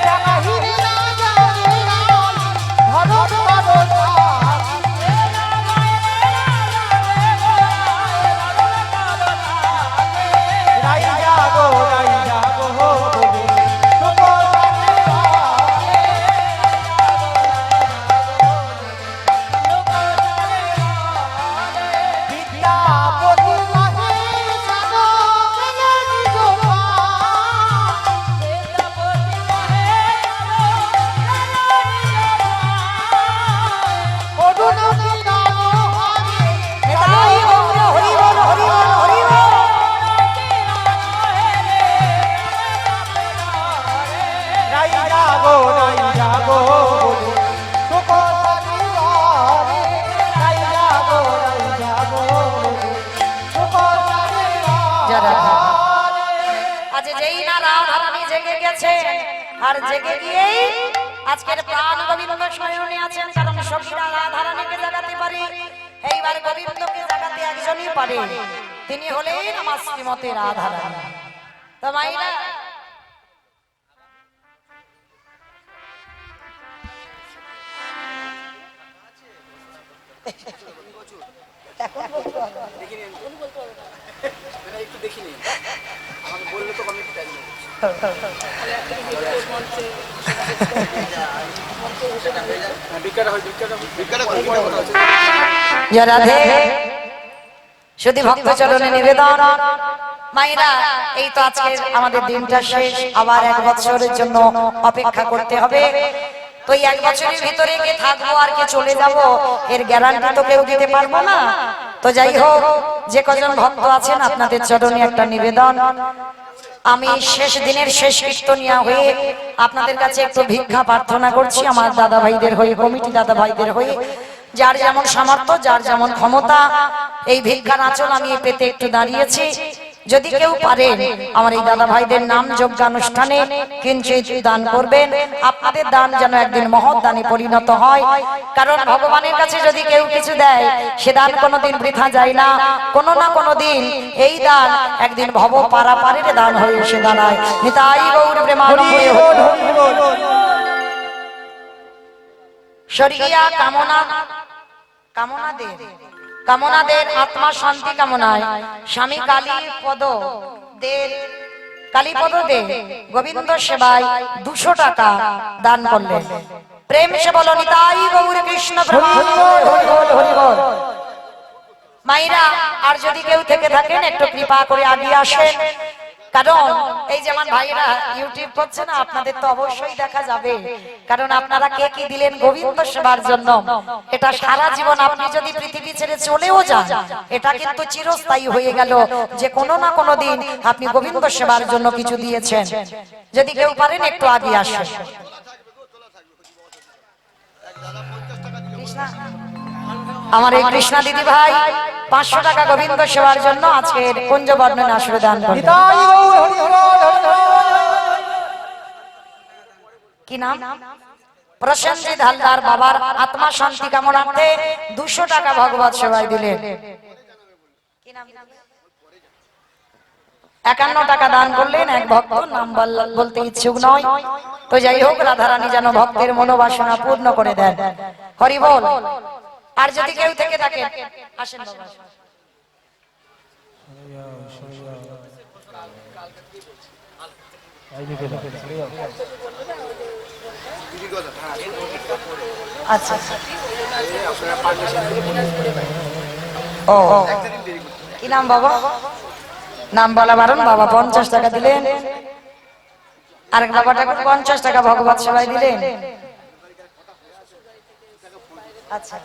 জাগাহি জেগে গেছেন, আর জেগে গিয়েই আজকের প্রাণ গোবিন্দ শয়নে আছেন, কারণ সখীরা রাধারানীকে জাগাতে পারে, এইবার গোবিন্দকে জাগাতে একজনই পারে, তিনি হলেন আমার শ্রীমতী রাধারানী। তো মাইরা রাধে শুধু ভক্ত চরণে নিবেদন। মায়েরা, এই তো আজকে আমাদের দিনটা শেষ, আবার 1 বছরের জন্য অপেক্ষা করতে হবে। তো এই 1 বছরের ভিতরে কে থাকবো আর কে চলে যাব, এর গ্যারান্টি তো কেউ দিতে পারবো না। তো যাই হোক, যে কজন ভক্ত আছেন আপনাদের চরণে একটা নিবেদন, আমি শেষ দিনের শেষ কীর্তনিয়া হয়ে আপনাদের কাছে একটু ভিক্ষা প্রার্থনা করছি, আমার দাদা ভাইদের হয়ে, কমিটি দাদা ভাইদের হয়ে। যার যেমন সামর্থ্য, যার যেমন ক্ষমতা, এই ভিক্ষার আঁচল আমি পেতে একটু দাঁড়িয়েছি। যদি কেউ পারে আমার এই দাদা ভাইদের নাম যজ্ঞানুষ্ঠানে কিঞ্চিৎ দান করবেন। আপনাদের দান যেন একদিন মহৎ দানে পরিণত হয়, কারণ ভগবানের কাছে যদি কেউ কিছু দেয় সে দান কোনোদিন বৃথা যায় না। কোনো না কোনো দিন এই দান একদিন ভব পারাপারের দান হয়ে এসে দাঁড়ায়। নিতাই গৌর প্রেমানন্দে। শরীয়া কামনাদের আত্মা শান্তি কামনায় স্বামী কালীপদ দে গোবিন্দ সেবায় 200 টাকা দান করলেন। প্রেম সে বলো নিতাই গৌর কৃষ্ণ প্রেমানন্দে। হরি বল, হরি বল। মাইরা, আর যদি কেউ থেকে থাকেন একটু কৃপা করে আগিয়ে আসেন, কারণ এই যেমন ভাইরা ইউটিউব করছে না, আপনাদের তো অবশ্যই দেখা যাবে, কারণ আপনারা কে কি দিলেন গোবিন্দ সেবার জন্য। এটা সারা জীবন, আপনি যদি পৃথিবী ছেড়ে চলেও যান, এটা কিন্তু চিরস্থায়ী হয়ে গেল যে কোনো না কোনো দিন আপনি গোবিন্দ সেবার জন্য কিছু দিয়েছেন। যদি কেউ পারেন একটু আগিয়ে আসেন। আমার এই কৃষ্ণা দিদি ভাই 500 টাকা গোবিন্দ সেবার জন্য আজকের কুঞ্জ বর্ণনা আসরে দান করেন। কি নাম? প্রসেনজিৎ হালদার বাবার আত্মা শান্তি কামনার্থে 200 টাকা ভগবত সেবায় দিলেন। কি নাম? 51 টাকা দান করলেন এক ভক্ত, নাম বলতে ইচ্ছুক নয়। তো যাই হোক, রাধারানী যেন ভক্তের মনোবাসনা পূর্ণ করে দেন। হরি বল। আর যদি কেউ থেকে থাকে আসেন বাবা। আচ্ছা, ও কি নাম বাবা? নাম বলা বারণ। বাবা 50 টাকা দিলেন, আরেক বাবাটা 50 টাকা ভগবত সেবায় দিলেন। আচ্ছা,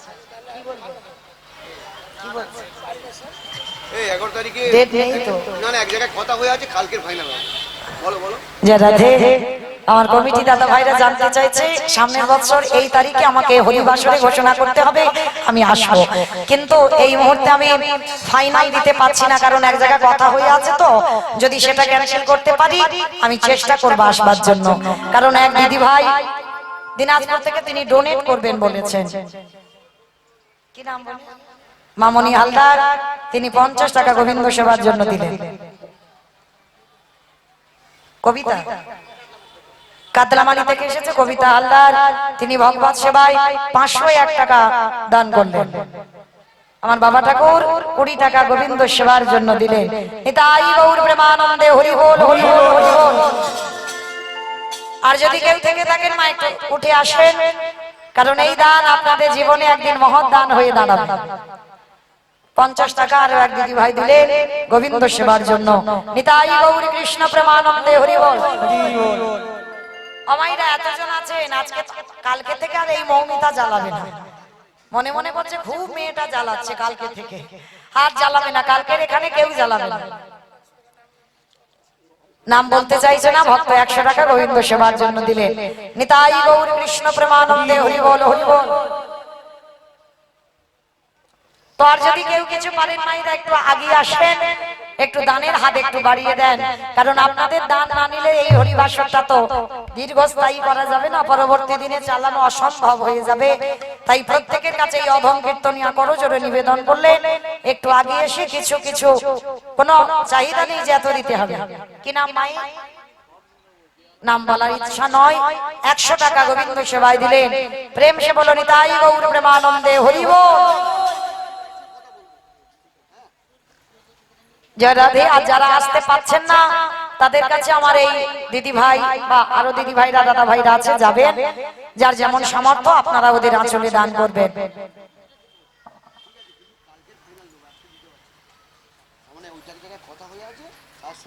কি বলবো? কি বলছে? এই 11 তারিখে ডেট নেই তো না, এক জায়গায় কথা হয়ে আছে, কালকের ফাইনাল হবে। বলো বলো। যে রাধে, আমার কমিটি দাদা ভাইরা জানতে চাইছে সামনের বছর এই তারিখে আমাকে হরিবাসরে ঘোষণা করতে হবে, আমি আসবো। কিন্তু এই মুহূর্তে আমি ফাইনাল দিতে পারছি না, কারণ এক জায়গায় কথা হয়ে আছে। তো যদি সেটা ক্যান্সেল করতে পারি আমি চেষ্টা করবো আসবার জন্য, কারণ এক দিদি ভাই দিনাজপুর থেকে তিনি ডোনেট করবেন বলেছেন। কি নাম বলেন? মামনি হালদার, তিনি 50 টাকা গোবিন্দ সেবার জন্য দিলেন। কবিতা কাদলামালি থেকে এসেছে কবিতা হালদার, তিনি ভগবত সেবায় 501 টাকা দান করলেন। আমার বাবা ঠাকুর 20 টাকা গোবিন্দ সেবার জন্য দিলেন। নিতাই গৌর প্রেমানন্দে। হরি বল, হরি বল, হরি বল। আর যদি কেউ থেকে থাকেন মা একটু উঠে আসেন, কারণ এই দান আপনাদের জীবনে একদিন মহৎ দান হয়ে দাঁড়াবে। 50 টাকা আর এক দিদি ভাই দিলেন গোবিন্দ সেবার জন্য। নিতাই গৌর কৃষ্ণ প্রেমানন্দে। হরি বল। আমাইরা এতজন আছেন, আজকে কালকে থেকে আর এই মৌমিতা জ্বালাবে না। মনে মনে করছে খুব মেয়েটা জ্বালাচ্ছে, কালকে থেকে আর জ্বালাবে না। কালকের এখানে কেউ জ্বালাবে না। নাম বলতে চাইছে না, ভক্ত 100 টাকা গোবিন্দ সেবার জন্য দিলেন। নিতাই গৌর কৃষ্ণ প্রেমানন্দে। হরি বল, হরি বল। তো আর যদি কেউ কিছু পারেন মায়েরা একটু আগিয়ে আসেন, একটু দানের হাত একটু বাড়িয়ে দেন, কারণ আপনাদের দান না নিলে এই হরিবাসরটা তো দীর্ঘস্থায়ী করা যাবে না, পরবর্তী দিনে চালানো অসম্ভব হয়ে যাবে। তাই প্রত্যেকের কাছে এই অধম কীর্তনিয়া করো জোরে নিবেদন করলেন, একটু আগে এসে কিছু কিছু কোনো চাহিদা নেই যে এত দিতে হবে। কি নাম মাই? নাম বলার ইচ্ছা নয়, 100 টাকা গোবিন্দ সেবায় দিলেন। প্রেম সে বলো নিতাই গৌর প্রেমানন্দে হরি বল। আর যারা আসতে পাচ্ছেন না তাদের কাছে আমার এই দিদি ভাই বা আরো দিদি ভাইরা দাদা ভাইরা আছে, যাবেন, যার যেমন সামর্থ্য আপনারা ওদের আঁচলে দান করবেন।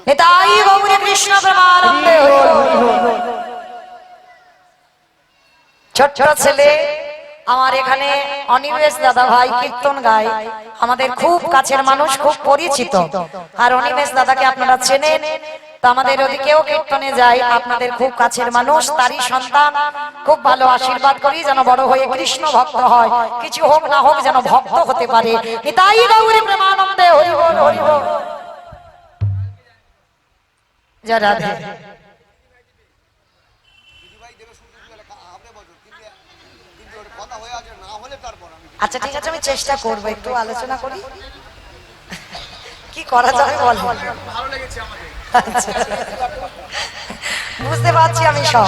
নিতাই গৌর কৃষ্ণ প্রেমানন্দে হরি বল। ছোট ছেলে আমার এখানে অনিমেষ দাদা ভাই কীর্তন গায়, আমাদের খুব কাছের মানুষ, খুব পরিচিত। আর অনিমেষ দাদাকে আপনারা চেনেন, তো আমাদের ওদিকেও কীর্তনে যায়, আপনাদের খুব কাছের মানুষ, তারই সন্তান। খুব ভালো আশীর্বাদ করি যেন বড় হয়ে কৃষ্ণ ভক্ত হয়, কিছু হোক না হোক যেন ভক্ত হতে পারে। নিতাই গৌর প্রেমানন্দে হরি বল হরি বল। জয় রাধে। আচ্ছা ঠিক আছে, আমি চেষ্টা করবো, একটু আলোচনা করি কি করা যাবে বল। আচ্ছা, বুঝতে পারছি আমি সব।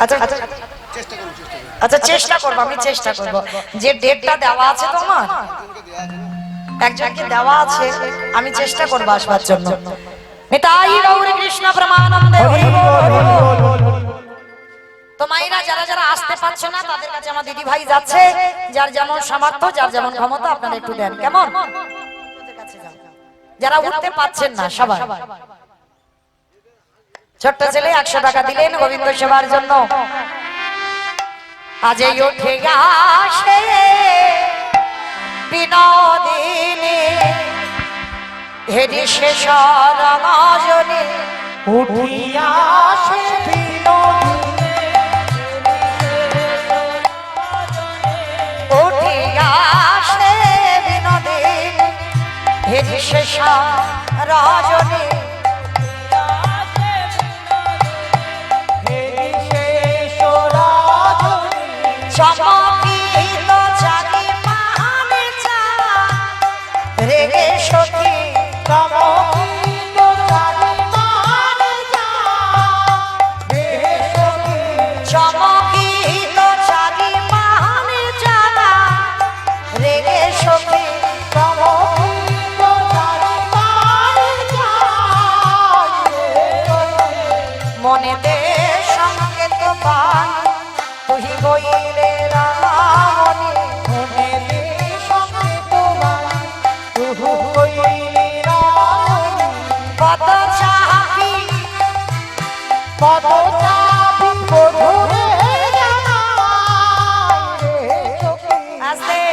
আচ্ছা আচ্ছা আচ্ছা চেষ্টা করবো, আমি চেষ্টা করবো। যে ডেটটা দেওয়া আছে তো আমার একজনকে দেওয়া আছে, আমি চেষ্টা করবো আসবার জন্য। নিতাই গৌর কৃষ্ণ প্রেমানন্দে হরি বল। তো মায়েরা যারা যারা আসতে পারছে না তাদের কাছে আমার দিদি ভাই যাচ্ছে, যার যেমন সামর্থ্য যার যেমন ক্ষমতা আপনারা একটু দেন, কেমন? যারা উঠতে পাচ্ছেন না সবাই, ছোট্ট ছেলে 100 টাকা দিলেন গোবিন্দ সেবার জন্য। আজই উঠে আসে বিনোদিনী হেরি শেষ রজনী, উঠিয়া আসে বিনোদিনী, উঠিয়া আসে বিনোদিনী হেরি শেষ রজনী, চমকিত জাগি মাহানে চাঁদ রেগে সখী, চমকিত জাগি মাহানে চাঁদ রেগে সখী, চমকিত জাগি মাহানে চাঁদ রেগে সখী, চমকিত জাগি মাহানে চাঁদ রেগে মনেতে সংকেত পান তুই বইলে রামনি, মনেতে সংকেত বাণী তুহু কইলি রামনি, কত চাপি কত চাপি বধূরে জানাই রে সখী। আসে।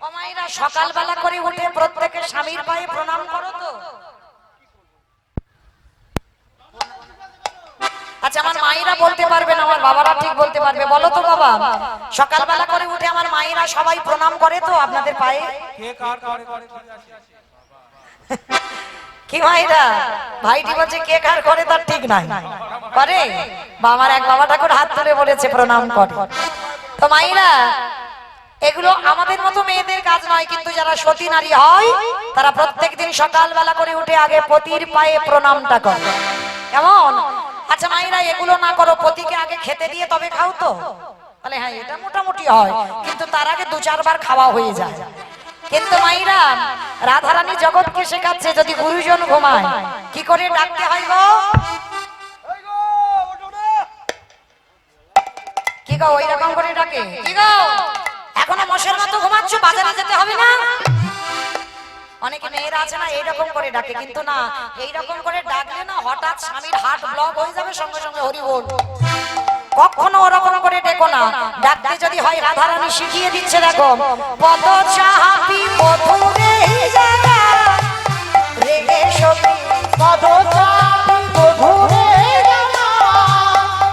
ও মায়েরা সকালবেলা করে উঠে প্রত্যেকে স্বামীর পায়ে প্রণাম করো তো। আচ্ছা আমার মায়েরা বলতে পারবে না, আমার বাবারা ঠিক বলতে পারবে, বলো তো বাবা। সকালবেলা করে উঠে আমার মায়েরা সবাই প্রণাম করে তো আপনাদের পায়ে? কি মায়েরা? ভাইটি বলছে কে কার করে তার ঠিক নাই, করে? বা আমার এক বাবা ঠাকুর হাত তুলে বলেছে প্রণাম করে। তো মায়েরা এগুলো আমাদের মতো মেয়েদের কাজ নয়, কিন্তু যারা সতী নারী হয় তারা প্রত্যেকদিন সকালবেলা করে উঠে আগে পতির পায়ে প্রণামটা করে, কেমন? আচ্ছা মায়েরা এগুলো না করো, পতিকে আগে খেতে দিয়ে তবে খাও তো, বলে হ্যাঁ এটা মোটামুটি হয়, কিন্তু তার আগে 2-4 বার খাওয়া হয়ে যায়। কিন্তু মায়েরা রাধারানী জগৎকে শেখাচ্ছে যদি গুরুজন ঘুমায় কি করে ডাকতে হয় গো? কি গো ওই রকম করে ডাকে? কি গো এখনো মশের মতো ঘুমাচ্ছ, বাজারে যেতে হবে না? অনেকে মেয়েরা আছে না এইরকম করে ডাকে, কিন্তু না, এইরকম করে ডাকলে না হঠাৎ স্বামীর হার্ট ব্লক হয়ে যাবে, সঙ্গে সঙ্গে হরি বল। কখনো ওরকম করে ডেকো না, ডাকতে যদি হয় রাধারানী শিখিয়ে দিচ্ছে, দেখো পদ চাপি মধুরে জাগা রেগে সখী, পদ চাপি বধূরে জানাই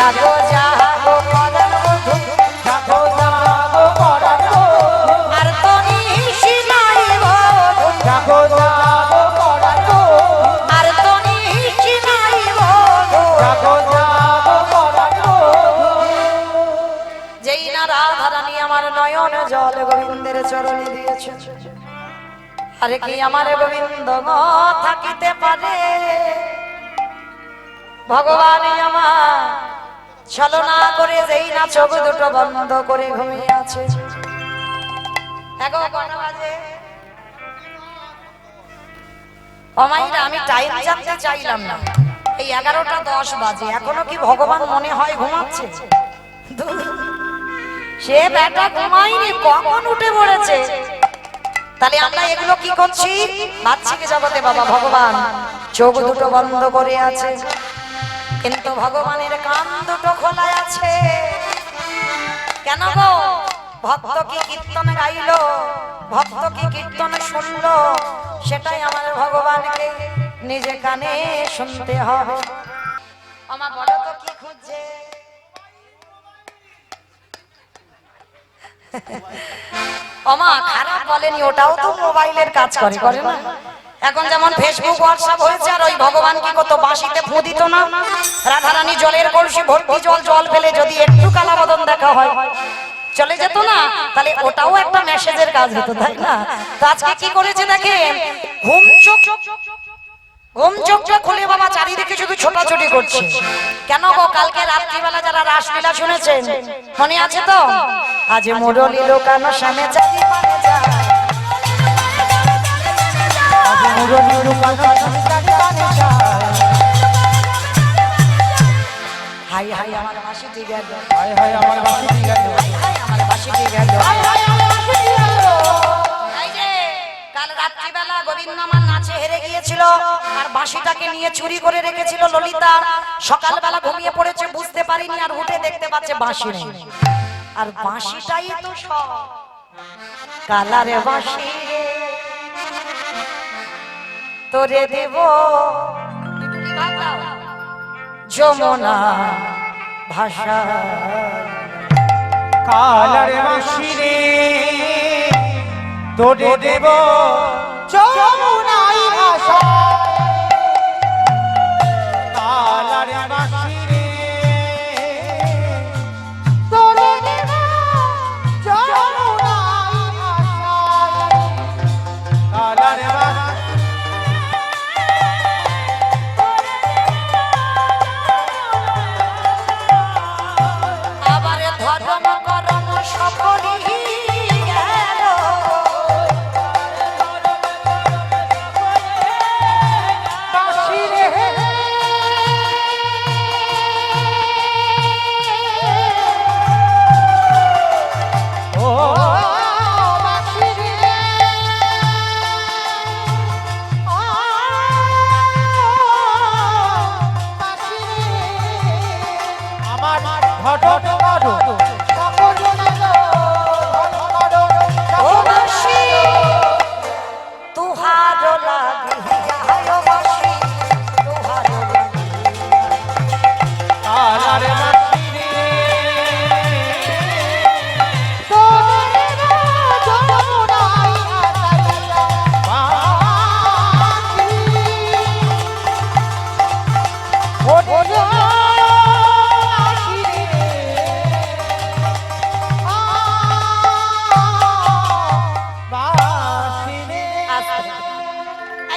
জাগো জাগো পরাণ বধূ জাগো জাগো পরাণ আর তো নিশি নাই বধূ জাগো জাগো পরাণ আর তো নিশি নাই বধূ জাগো জাগো পরাণ যেই না রাধারানী আমার নয়ন জল গোবিন্দের চরণে দিয়েছে আরে কি আমার গোবিন্দ গো থাকিতে পারে ভগবান আমার ছলনা করে যেই না চোখ দুটো বন্ধ করে ঘুমিয়ে আছে কটা বাজে অমাইরা আমি টাইম জানতে চাইলাম না এই 11:10 বাজে এখনো কি ভগবান মনে হয় ঘুমাচ্ছে ধুর, সে বেটা ঘুমায়নি কখন উঠে পড়েছে তাহলে আমরা এগুলো কি করছি বাচ্চাকে জগতে বাবা ভগবান চোখ দুটো বন্ধ করে আছে কিন্তু ভগবানের কান দুটো খোলা আছে কেন গো ভক্ত কি কীর্তন গাইলো ভক্ত কি কীর্তন শুনলো সেটাই আমার ভগবানকে নিজে কানে শুনতে হবে আমা বলো তো কি খুঁজছে আমা খারাপ বলেনি ওটাও তো মোবাইলের কাজ করে করে না এখন যেমন ফেসবুক হোয়াটসঅ্যাপ হয়েছে আর ওই ভগবান কি কত বাঁশিতে ফু দিত না রাধারানী জলের কলসি ভর্তি জল ফেলে যদি একটু কালা বদন দেখা হয় চলে যেত না তাহলে ওটাও একটা মেসেজের কাজ হতো তাই না তো আজকে কি করেছে দেখেন ঘুম চোখটা খুলে বাবা চারিদিকে শুধু ছোটাছুটি করছে কেন গো কালকে রাত্রিবেলা যারা রাসলীলা শুনেছেন মনে আছে তো আজ মুরলি লোকানো সামনে চারি পানে যায় মুরলি রূপানো সমিতারি গানে যায় হাই হাই আমার মাসি ঠিক আছে হায় হায় আমার বাসি ঠিক আছে হাই আমার মাসি ঠিক আছে হায় হায় আমার বাসি ঠিক আছে এই যে কাল রাত্রিবেলা গোবিন্দ আমার নাচে হেরে গিয়েছিল আর বাঁশিটাকে নিয়ে চুরি করে রেখেছিল ললিতা সকালবেলা ঘুমিয়ে পড়েছে বুঝতে পারিনি আর উঠে দেখতে পাচ্ছে বাঁশি নেই আর বাঁশিটাই তো সব কালারে বাঁশি তোরে দেব যমুনা ভাষা কালারে বাঁশি রে তোরে দেব যমুনাই ভাষা কালারে বাঁশি রে তোরে দেব যমুনাই ভাষা কালারে বাঁশি আবার ধর্ম করম সকলি গেল বাঁশি রে ও বাঁশি রে বাঁশি রে আমার ঘটক করো সকল ও বাঁশি তুহার লাগি যায় বাঁশি তুহার লাগি কালারে বাঁশি রে তোরে যমুনাই বাঁশি ও বাঁশি রে বাঁশি রে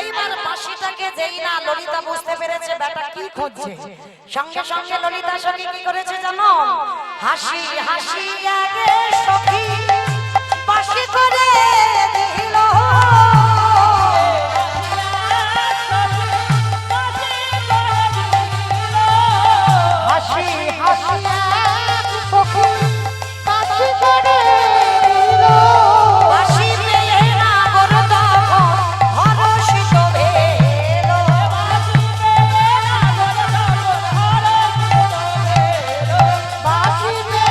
এইবার বাঁশিটাকে যেই না ললিতা বুঝতে পেরেছে বেটা কি খুঁজছে সঙ্গে সঙ্গে ললিতা সখী কি করেছে জানো হাসি হাসি আগে সখী বাঁশি করে দিল হাসি হাসি এক সখী বাঁশি করে দিল বাঁশি পেয়ে না বড় তখন হরষিত ভেল বাঁশি রে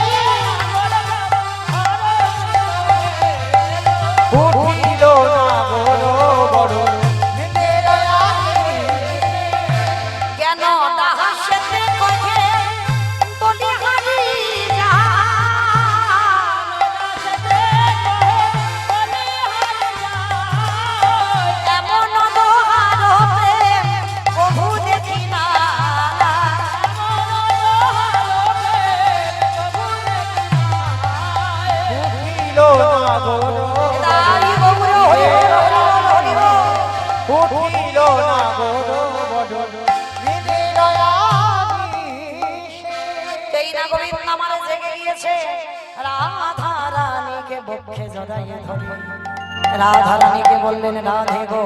গরু তাই গৌর হরি বল, হরি বল, হরি বল। উঠিল না গরু বদন এই না গোবিন্দ আমার জেগে গিয়েছে রাধা রানীকে বক্ষে জড়াইয়ে ধরে রাধা রানীকে বললেন রাধে গো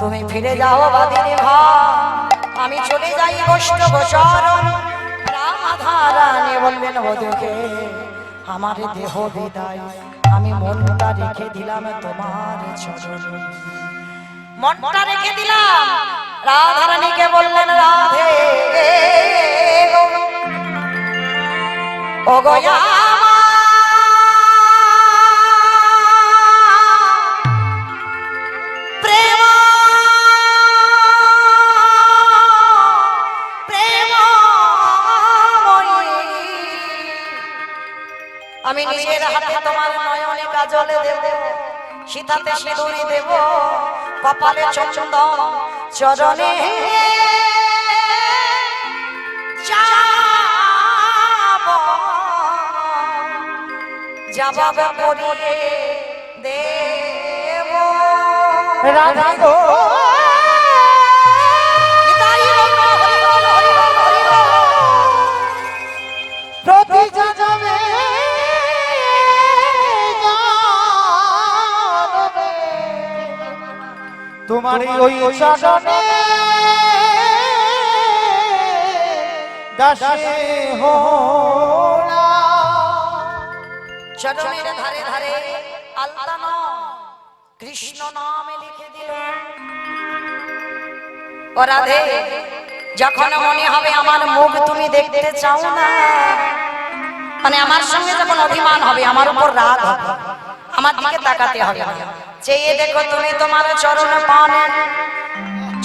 তুমি ফিরে যাও বাদিনী ঘর আমি চলে যাই বৈষ্ণব চরণ রাধা রানী বললেন বধূকে আমার দেহ বিদায় আমি মনটা রেখে দিলাম তোমার চরণে মনটা রেখে দিলাম রাধা রানীকে বললেন রাধে গো ও গয়া প্রেম আমি নিজের হাতে তোমার নয়নে কাজল দেব সীতাতে সিঁদুরি দেব কপালে চন্দন চরণে জবাব করিয়ে দেব রাধা গো প্রতি জনমে তোমারই ওই চরণে দাসে হোনা চরণের ধারে ধারে আলতা কৃষ্ণ নামে লিখে দিলেন ও রাধে যখন মনে হবে আমার মুখ তুমি দেখতে চাও না মানে আমার সঙ্গে যখন অভিমান হবে আমার উপর রাগ হবে আমার দিকে তাকাতে হবে না চেয়ে দেখো তুমি তোমার চরণ পানে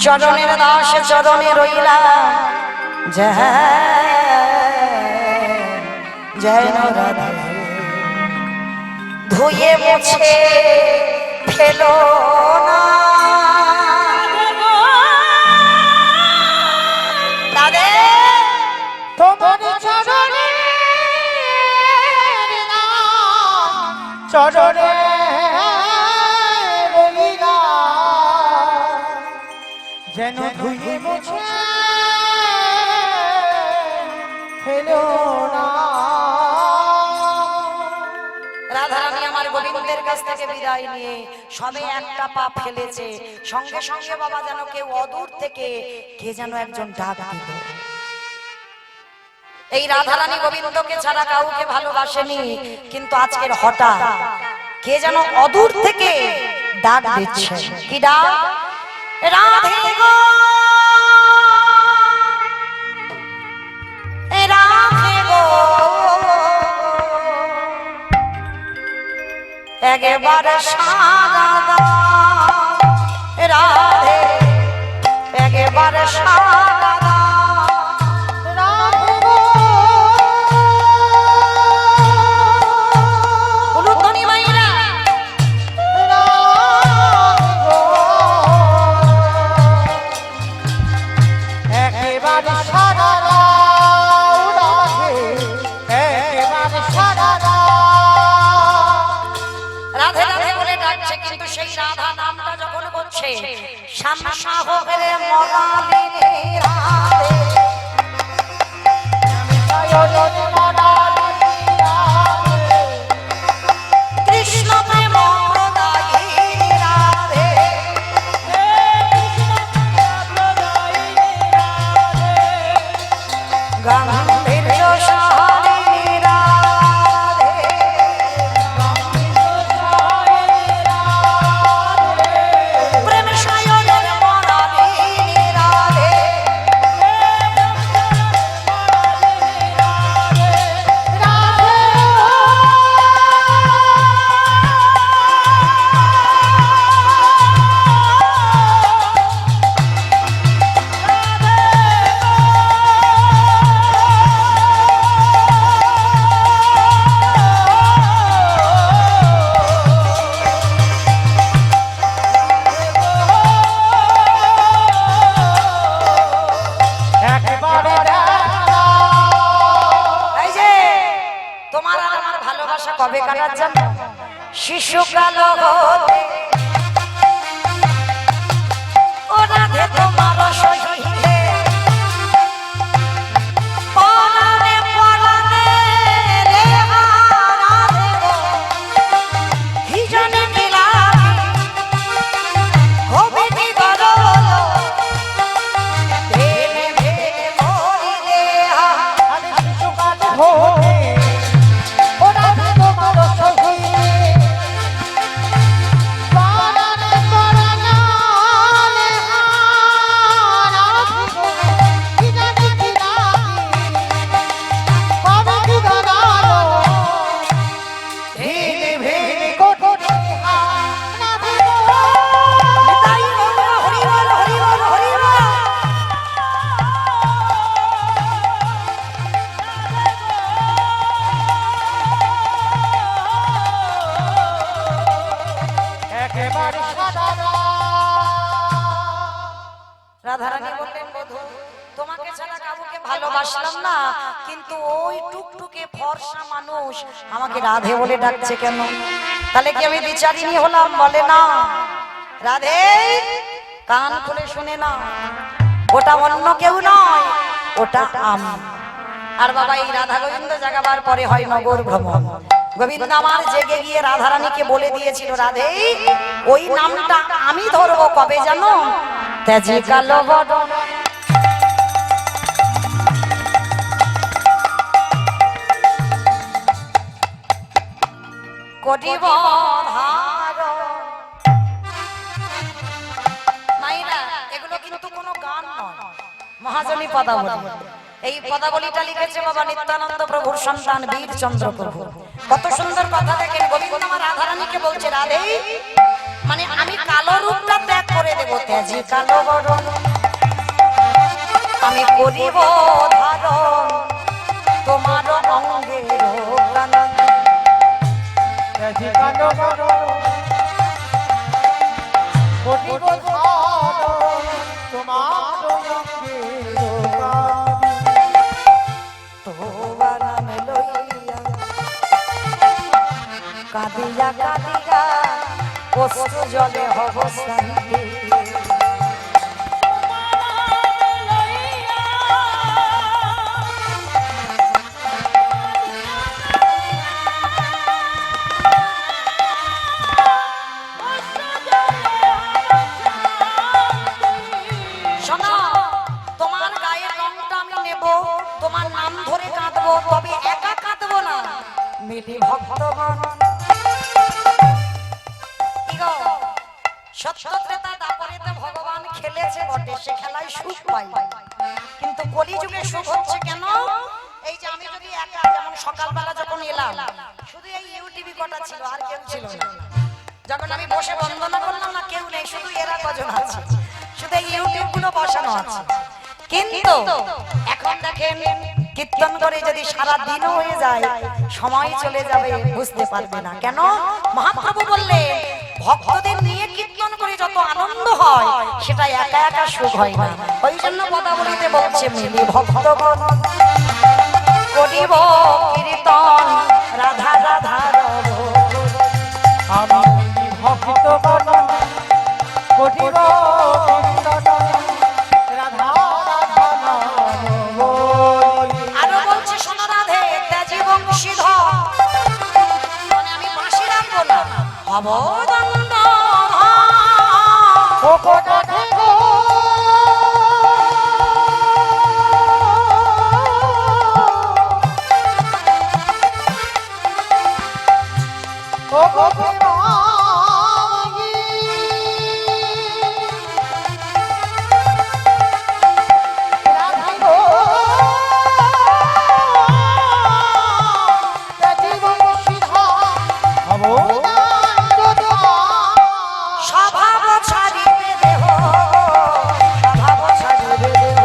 চরণের দাস চরণে রইলা জয় জয় রাধে ধুয়ে মুছে ফেলো না রাধে তোমার চরণে চরণে রইলা যেন ধুয়ে মুছে ফেলো না রাধারানী আমার গোবিন্দের কাছ থেকে বিদায় নিয়ে সবে একটা পা ফেলেছে সঙ্গে সঙ্গে বাবা যেন কেউ অদূর থেকে কে যেন একজন ডাক দিল এই রাধারানী গোবিন্দকে ছাড়া কাউকে ভালোবাসেনি কিন্তু আজকের হঠাৎ কে যেন অদূর থেকে ডাক দিচ্ছে কি ডাক রাধে গো রাধে গো একবার সারা রাধে একবার সারা উলুধ্বনি মাইরা একেবারে সারা একেবারে সারা রাধে রাধে বলে ডাকছে কিন্তু সেই রাধা নামটা যখন করছে শামসা হোরে মরালিনী রাধে কৃষ্ণ প্রেম প্রদায়িনী রাধে গাম্ভীর্য সারিণী রাধে প্রেম সায়নের মরালিনী রাধে এই যে তোমার আর আমার ভালোবাসা কবে কাটার জানো শিশুকাল হতে ও রাধে তোমার সহিতে পরাণে পরাণে রে রাধে গো কি জানে কি লাগে হবে কি করো ভেবে ভেবে মরিলে আরে শিশুকাল হতে ও রাধে তোমার সহিতে পরাণে পরাণে রাধে গো কি জানে কি লাগে হবে কি করো ভেবে ভেবে কোটে রাধে গো তাই হরি বল হরি বল হরি বল একেবারে সাদা রাধারানী বললেন বধূ তোমাকে ছাড়া কাউকে ভালোবাসলাম না কিন্তু ওই টুকটুকে ফর্সা মানুষ আমাকে রাধে বলে ডাকছে কেন তাহলে কি আমি বিচারিনী হলাম বলে না রাধে কান খুলে শুনে না ওটা অন্য কেউ নয় ওটা আমি আর বাবা এই রাধা গোবিন্দ জাগাবার পরে হয় নগর ভ্রমণ গোবিন্দ আমার জেগে গিয়ে রাধারানীকে বলে দিয়েছিল রাধে ওই নামটা আমি ধরবো কবে জানো তেজি কালো বদন কটিব মাইরা এগুলো কিন্তু কোনো গান নয় মহাজনী পদাবলী এই পদাবলীটা লিখেছে বাবা নিত্যানন্দ প্রভুর সন্তান বীরচন্দ্র প্রভু কত সুন্দর কথা দেখেন গোবিন্দ আমার রাধারানীকে বলছে রাধে মানে আমি কালো রূপটা ত্যাগ করে দেবো তেজি কালো বরণ আমি করিব ধারণ তোমার অঙ্গের প্রাণ তেজি কালো বরণ কোটিব ধারণ তোমার অঙ্গের তোমার নাম লইয়া কাঁদিয়া কাঁদিয়া অশ্রু জলে হব শান্তি শোনো তোমার গায়ের রংটা আমি নেব তোমার নাম ধরে কাঁদবো তবে একা কাঁদবো না মিলি ভক্তগণ কি গো সত্য ত্রেতা দাপরেতে ভগবান খেলেছে বটে সে খেলায় সুখ পাই কিন্তু কলিযুগে সুখ হচ্ছে কেন এই যে আমি যদি একা যেমন সকালবেলা যখন এলাম শুধু এই ইউটিভি কটা ছিল আর কেউ ছিল না যখন আমি বসে বন্দনা করলাম না কেউ নেই শুধু এরা কজন আছে শুধু এই ইউটিউব গুলো বসানো আছে কিন্তু এখন দেখেন কীর্তন করে যদি সারা দিন হয়ে যায় সময় চলে যাবে বুঝতে পারবে না কেন মহাপ্রভু বললেন ভক্তদের নিয়ে কীর্তন করে যত আনন্দ হয় সেটা একা একা সুখ হয় না ওই জন্য কথা বলিতে বলছে মিলি ভক্তগণ করিব কীর্তন রাধা রাধা রব আমি ভক্ত বরণ কোটিব কীর্তন রাধা রাধা নাম বলি আরো বলছে শোনো রাধে তেজি বংশীধর মানে আমি বাঁশি রাখবো না অবদণ্ড ও কোটা গো ও গোপী মাগি রাধা গো তেজি বংশীধর হবো স্বভাব ছাড়িবে দেহ স্বভাব ছাড়িবে দেহ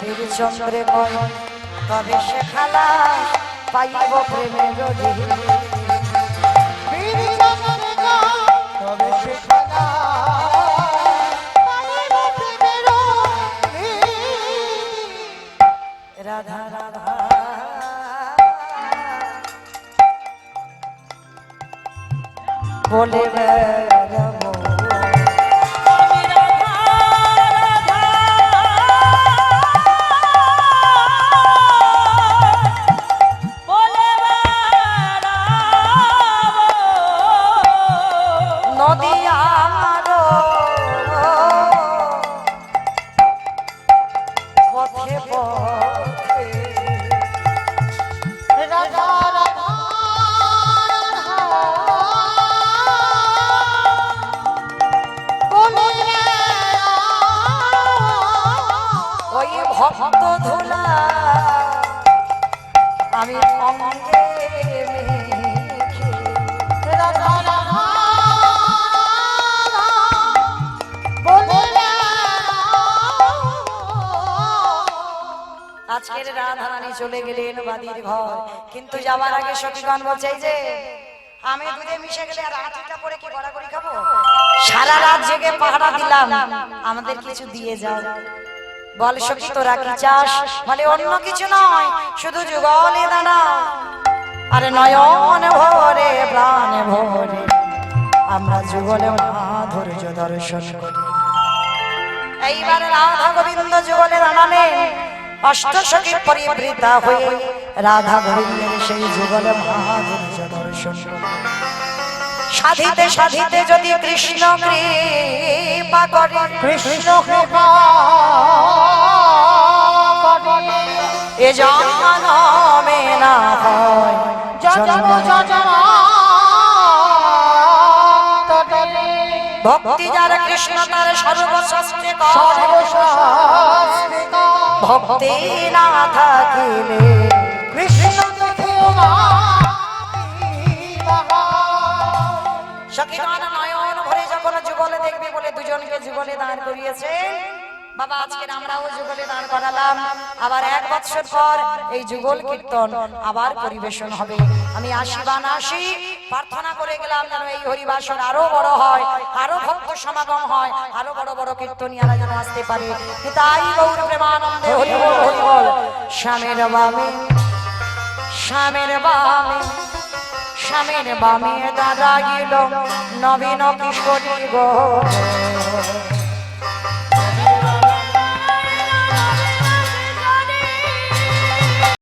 বীরচন্দ্রে কয় তবে সে খেলা পাইব প্রেমের অধিক তবে সেখানা রাধা রাধা আজকের রাধারানী চলে গেলেন বাদির ঘর, কিন্তু যাবার আগে সখীগণ বলছে এই যে আমি দুধে মিশে গেলে আর আটিটা পরে কি গড়াগড়ি খাবো? সারা রাত জেগে পাহারা দিলাম, আমাদের কিছু দিয়ে যাও। বল সখী তোরা কি চাস? বলে অন্য কিছু নয়, শুধু যুগলে দানা। আরে নয়ন ভরে প্রাণ ভরে আমরা যুগলে মাধুর্য দর্শন করি। এইবার রাধা গোবিন্দ যুগলে দাঁড়ালে অষ্ট সখী পরিবৃতা হয়ে রাধা গোবিন্দের সেই যুগলে মাধুর্য দর্শন করি। সাধিতে সাধিতে যদি কৃষ্ণ কৃপা করে, কৃষ্ণ কৃপা করে এ জন্মে না হয় জন্ম ভক্তি যার কৃষ্ণ তার সর্বশাস্ত্রে ভক্তি না থাকিলে কৃষ্ণ দেখেও না সখীগণ নয়ন ভরে যখন যুগলে দেখবে বলে দুজনকে যুগলে দাঁড় করিয়েছেন। বাবা আজকে আমরাও যুগলে দাঁড় করালাম, আবার 1 বছর পর এই যুগল কীর্তন আবার পরিবেশন হবে। আমি আশীর্বাদ আসি প্রার্থনা করে গেলাম যেন এই হরিবাসর আরো বড় হয়, আরো ভক্ত সমাগম হয়, আরো বড় বড় কীর্তনিয়ারা যেন আসতে পারে। তাই গৌর প্রেমানন্দে হরি বল হরি বল। শ্যামের বামে শ্যামের বামে শ্যামের বামে দাদা গেল নবীন কিশোরী গো।